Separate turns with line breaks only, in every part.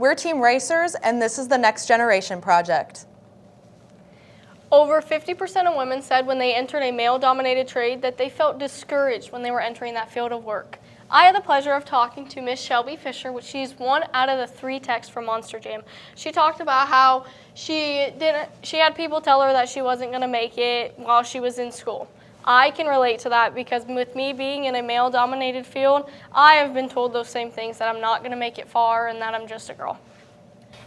We're Team Racers, and this is the Next Generation Project.
Over 50% of women said when they entered a male-dominated trade that they felt discouraged when they were entering that field of work. I had the pleasure of talking to Miss Shelby Fisher, which she's one out of the 3 techs from Monster Jam. She talked about how she had people tell her that she wasn't going to make it while she was in school. I can relate to that because with me being in a male-dominated field, I have been told those same things, that I'm not going to make it far and that I'm just a girl.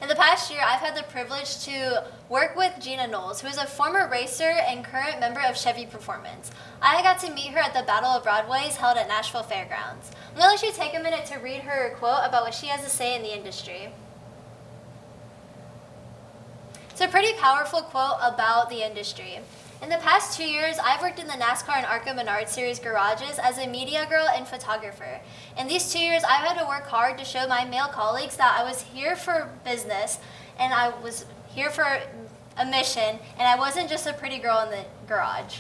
In the past year, I've had the privilege to work with Gina Knowles, who is a former racer and current member of Chevy Performance. I got to meet her at the Battle of Broadways held at Nashville Fairgrounds. I'm going to let you take a minute to read her quote about what she has to say in the industry. It's a pretty powerful quote about the industry. In the past 2 years, I've worked in the NASCAR and ARCA Menard Series garages as a media girl and photographer. In these 2 years, I've had to work hard to show my male colleagues that I was here for business and I was here for a mission, and I wasn't just a pretty girl in the garage.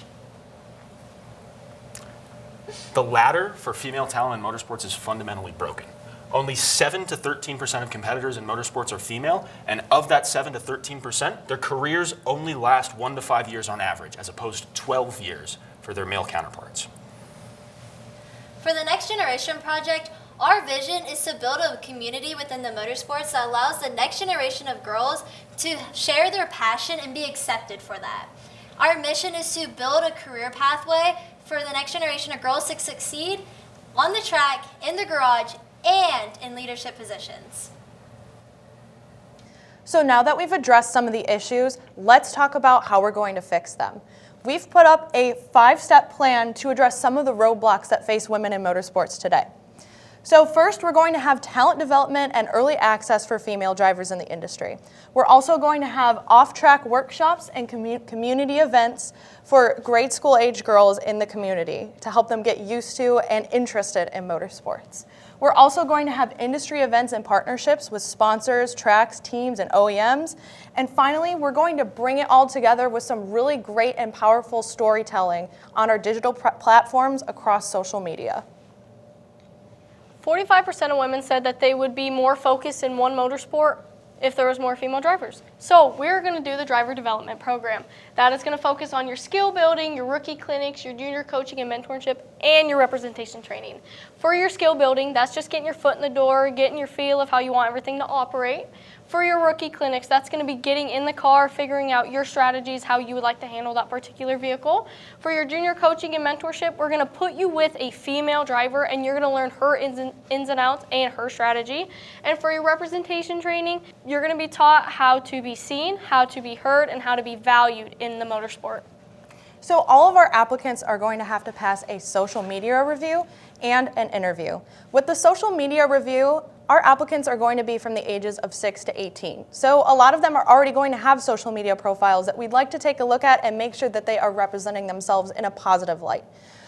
The ladder for female talent in motorsports is fundamentally broken. Only 7 to 13% of competitors in motorsports are female, and of that 7 to 13%, their careers only last 1 to 5 years on average, as opposed to 12 years for their male counterparts.
For the Next Generation Project, our vision is to build a community within the motorsports that allows the next generation of girls to share their passion and be accepted for that. Our mission is to build a career pathway for the next generation of girls to succeed on the track, in the garage, and in leadership positions.
So now that we've addressed some of the issues, let's talk about how we're going to fix them. We've put up a 5-step plan to address some of the roadblocks that face women in motorsports today. So first, we're going to have talent development and early access for female drivers in the industry. We're also going to have off-track workshops and community events for grade school age girls in the community to help them get used to and interested in motorsports. We're also going to have industry events and partnerships with sponsors, tracks, teams, and OEMs. And finally, we're going to bring it all together with some really great and powerful storytelling on our digital platforms across social media.
45% of women said that they would be more focused in one motorsport if there was more female drivers. So we're going to do the driver development program. That is going to focus on your skill building, your rookie clinics, your junior coaching and mentorship, and your representation training. For your skill building, that's just getting your foot in the door, getting your feel of how you want everything to operate. For your rookie clinics, that's going to be getting in the car, figuring out your strategies, how you would like to handle that particular vehicle. For your junior coaching and mentorship, we're going to put you with a female driver, and you're going to learn her ins and outs and her strategy. And for your representation training, you're going to be taught how to be seen, how to be heard, and how to be valued in the motorsport.
So all of our applicants are going to have to pass a social media review and an interview. With the social media review, our applicants are going to be from the ages of 6 to 18. So a lot of them are already going to have social media profiles that we'd like to take a look at and make sure that they are representing themselves in a positive light.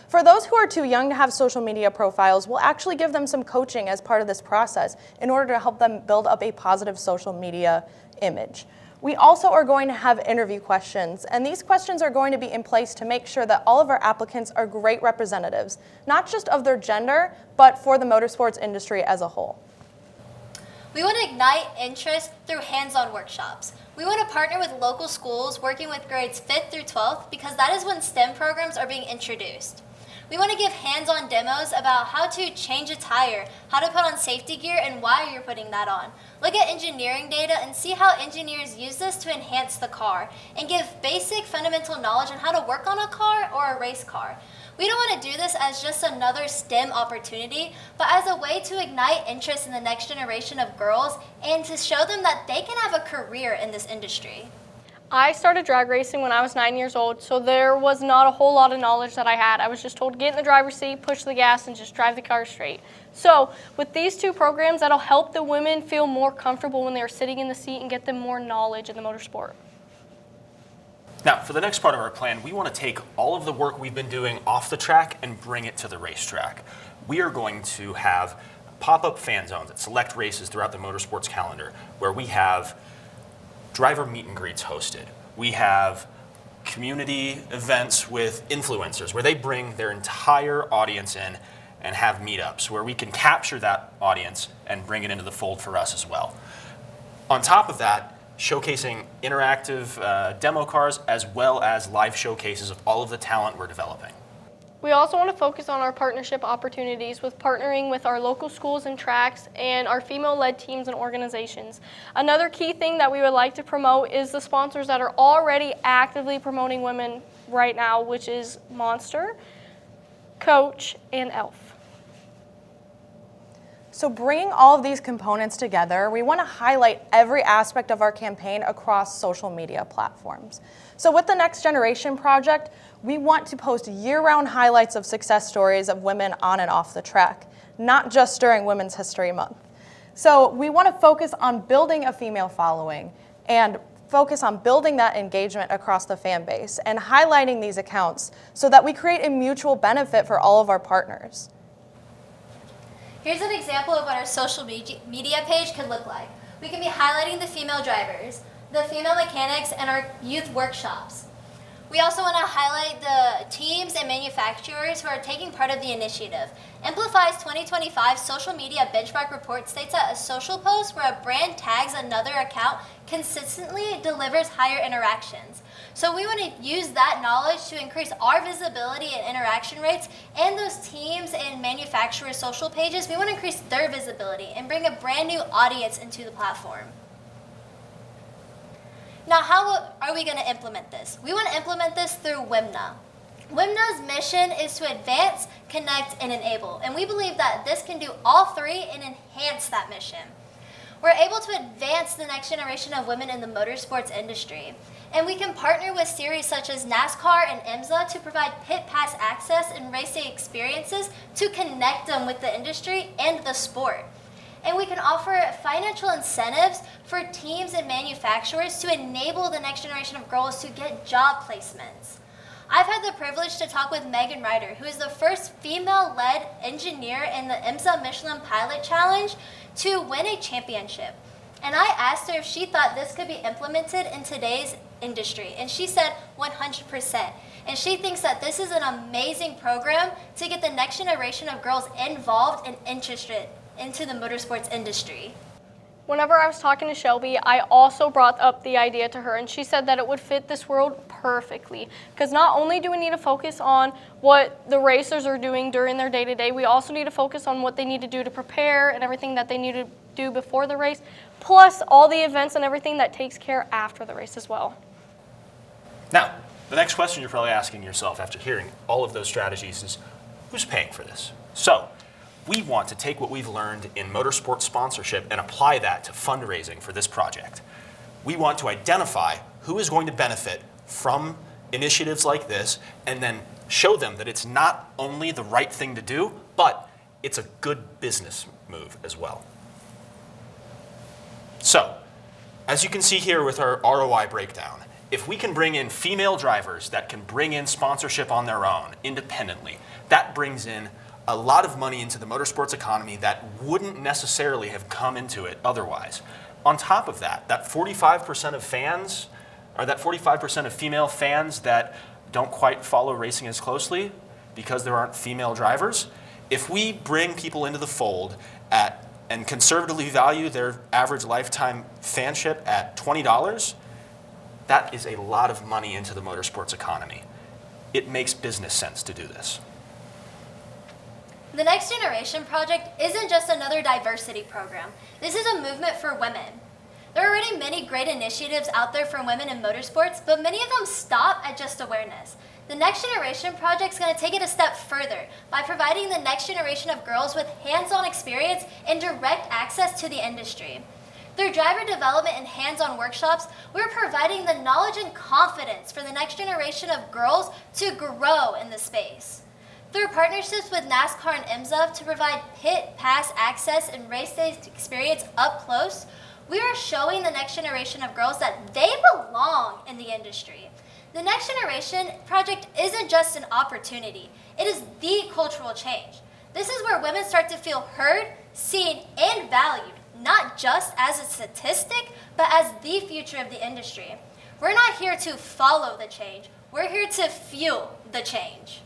For those who are too young to have social media profiles, we'll actually give them some coaching as part of this process in order to help them build up a positive social media image. We also are going to have interview questions, and these questions are going to be in place to make sure that all of our applicants are great representatives, not just of their gender, but for the motorsports industry as a whole.
We want to ignite interest through hands-on workshops. We want to partner with local schools working with grades 5th through 12th because that is when STEM programs are being introduced. We want to give hands-on demos about how to change a tire, how to put on safety gear, and why you're putting that on. Look at engineering data and see how engineers use this to enhance the car, and give basic fundamental knowledge on how to work on a car or a race car. We don't want to do this as just another STEM opportunity, but as a way to ignite interest in the next generation of girls and to show them that they can have a career in this industry.
I started drag racing when I was 9 years old, so there was not a whole lot of knowledge that I had. I was just told to get in the driver's seat, push the gas, and just drive the car straight. So with these 2 programs, that'll help the women feel more comfortable when they're sitting in the seat and get them more knowledge in the motorsport.
Now, for the next part of our plan, we want to take all of the work we've been doing off the track and bring it to the racetrack. We are going to have pop-up fan zones at select races throughout the motorsports calendar where we have driver meet and greets hosted. We have community events with influencers where they bring their entire audience in and have meetups where we can capture that audience and bring it into the fold for us as well. On top of that, showcasing interactive demo cars as well as live showcases of all of the talent we're developing.
We also want to focus on our partnership opportunities with partnering with our local schools and tracks and our female-led teams and organizations. Another key thing that we would like to promote is the sponsors that are already actively promoting women right now, which is Monster, Coach, and Elf.
So bringing all of these components together, we want to highlight every aspect of our campaign across social media platforms. So with the Next Generation Project, we want to post year-round highlights of success stories of women on and off the track, not just during Women's History Month. So we want to focus on building a female following and focus on building that engagement across the fan base and highlighting these accounts so that we create a mutual benefit for all of our partners.
Here's an example of what our social media page could look like. We can be highlighting the female drivers, the female mechanics, and our youth workshops. We also want to highlight the teams and manufacturers who are taking part of the initiative. Amplify's 2025 social media benchmark report states that a social post where a brand tags another account consistently delivers higher interactions. So we want to use that knowledge to increase our visibility and interaction rates, and those teams and manufacturers' social pages, we want to increase their visibility and bring a brand new audience into the platform. Now, how are we going to implement this? We want to implement this through WIMNA. WIMNA's mission is to advance, connect, and enable, and we believe that this can do all three and enhance that mission. We're able to advance the next generation of women in the motorsports industry, and we can partner with series such as NASCAR and IMSA to provide pit pass access and racing experiences to connect them with the industry and the sport. And we can offer financial incentives for teams and manufacturers to enable the next generation of girls to get job placements. I've had the privilege to talk with Megan Ryder, who is the first female-led engineer in the IMSA Michelin Pilot Challenge to win a championship. And I asked her if she thought this could be implemented in today's industry, and she said 100%. And she thinks that this is an amazing program to get the next generation of girls involved and interested into the motorsports industry.
Whenever I was talking to Shelby, I also brought up the idea to her, and she said that it would fit this world perfectly. Because not only do we need to focus on what the racers are doing during their day-to-day, we also need to focus on what they need to do to prepare and everything that they need to do before the race, plus all the events and everything that takes care after the race as well.
Now, the next question you're probably asking yourself after hearing all of those strategies is, who's paying for this? So, we want to take what we've learned in motorsport sponsorship and apply that to fundraising for this project. We want to identify who is going to benefit from initiatives like this and then show them that it's not only the right thing to do, but it's a good business move as well. So, as you can see here with our ROI breakdown, if we can bring in female drivers that can bring in sponsorship on their own independently, that brings in a lot of money into the motorsports economy that wouldn't necessarily have come into it otherwise. On top of that, that 45% of fans, or that 45% of female fans that don't quite follow racing as closely because there aren't female drivers, if we bring people into the fold and conservatively value their average lifetime fanship at $20, that is a lot of money into the motorsports economy. It makes business sense to do this.
The Next Generation Project isn't just another diversity program. This is a movement for women. There are already many great initiatives out there for women in motorsports, but many of them stop at just awareness. The Next Generation Project is going to take it a step further by providing the next generation of girls with hands-on experience and direct access to the industry. Through driver development and hands-on workshops, we're providing the knowledge and confidence for the next generation of girls to grow in the space. Through partnerships with NASCAR and IMSA to provide pit pass access and race day experience up close, we are showing the next generation of girls that they belong in the industry. The Next Generation Project isn't just an opportunity, it is the cultural change. This is where women start to feel heard, seen, and valued, not just as a statistic, but as the future of the industry. We're not here to follow the change, we're here to fuel the change.